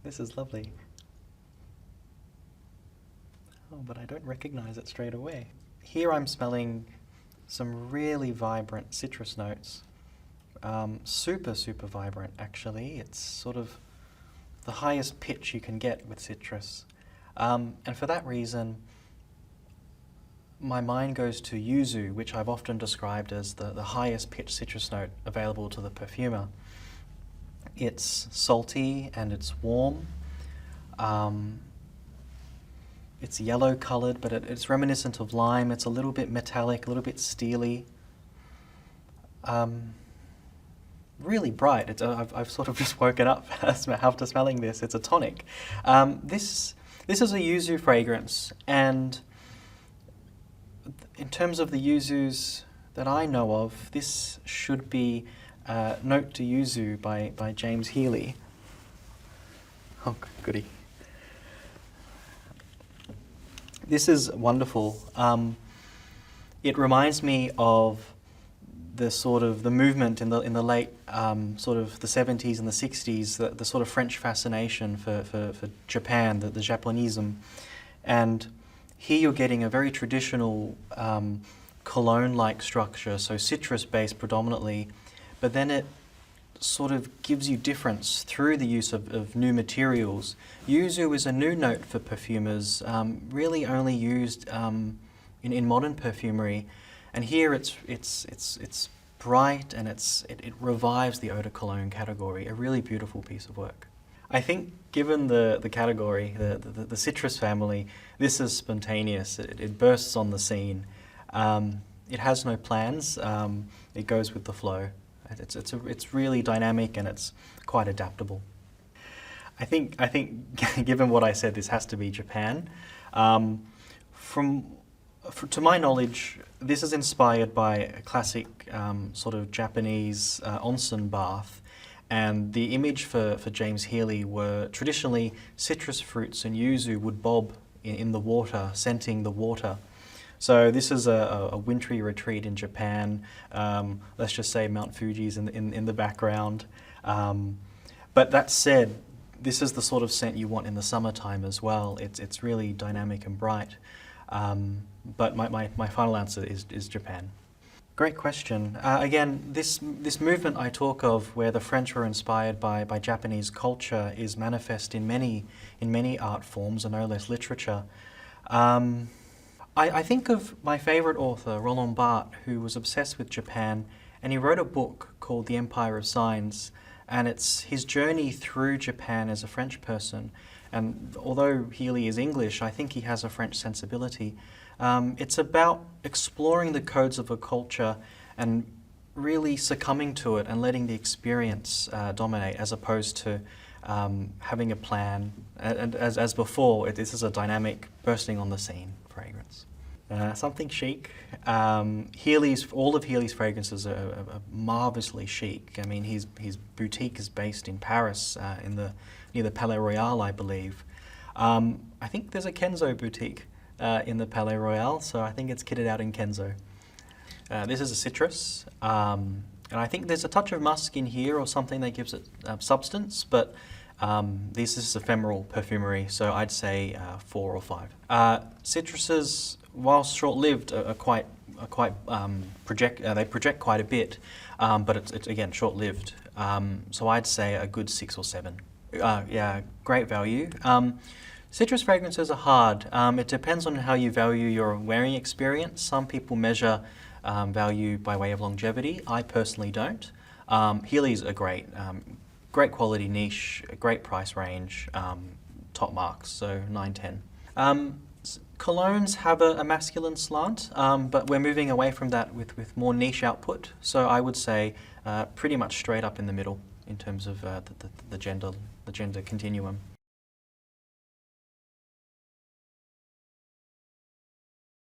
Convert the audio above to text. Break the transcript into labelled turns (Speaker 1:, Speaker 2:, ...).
Speaker 1: This is lovely. Oh, but I don't recognize it straight away. Here I'm smelling some really vibrant citrus notes. Super, super vibrant, actually. It's sort of the highest pitch you can get with citrus. And for that reason, my mind goes to Yuzu, which I've often described as the highest pitch citrus note available to the perfumer. It's salty and it's warm. It's yellow colored, but it's reminiscent of lime. It's a little bit metallic, a little bit steely. Really bright. I've sort of just woken up after smelling this. It's a tonic. This is a Yuzu fragrance, and in terms of the Yuzus that I know of, this should be Note to Yuzu by James Heeley. Oh, goody. This is wonderful. It reminds me of the movement in the late sort of the 70s and the 60s, the sort of French fascination for Japan, the Japonism. And here you're getting a very traditional cologne-like structure, so citrus-based predominantly, but then it sort of gives you difference through the use of new materials. Yuzu is a new note for perfumers, really only used in modern perfumery, and here it's bright and it revives the eau de cologne category. A really beautiful piece of work. I think, given the category, the citrus family, this is spontaneous. It bursts on the scene. It has no plans. It goes with the flow. It's really dynamic and it's quite adaptable. I think given what I said, this has to be Japan. To my knowledge, this is inspired by a classic sort of Japanese onsen bath, and the image for James Heeley were traditionally citrus fruits and yuzu would bob in the water, scenting the water. So this is a wintry retreat in Japan. Let's just say Mount Fuji's in the background. But that said, this is the sort of scent you want in the summertime as well. It's really dynamic and bright. But my final answer is Japan. Great question. Again, this movement I talk of, where the French were inspired by Japanese culture, is manifest in many art forms, and no less literature. I think of my favorite author, Roland Barthes, who was obsessed with Japan, and he wrote a book called The Empire of Signs, and it's his journey through Japan as a French person. And although Heeley is English, I think he has a French sensibility. It's about exploring the codes of a culture and really succumbing to it and letting the experience dominate, as opposed to having a plan. And as before, this is a dynamic, bursting on the scene fragrance. Something chic. All of Heeley's fragrances are marvelously chic. I mean, his boutique is based in Paris, near the Palais Royal, I believe. I think there's a Kenzo boutique in the Palais Royal, so I think it's kitted out in Kenzo. This is a citrus, and I think there's a touch of musk in here or something that gives it substance, but this is ephemeral perfumery, so I'd say 4 or 5. Citruses, whilst short-lived, they project quite a bit, but it's again short-lived. So I'd say a good 6 or 7. Yeah, great value. Citrus fragrances are hard. It depends on how you value your wearing experience. Some people measure value by way of longevity. I personally don't. Heeley's are great. Great quality niche, great price range, top marks, so 9, 10. Colognes have a masculine slant, but we're moving away from that with more niche output. So I would say pretty much straight up in the middle in terms of the gender continuum.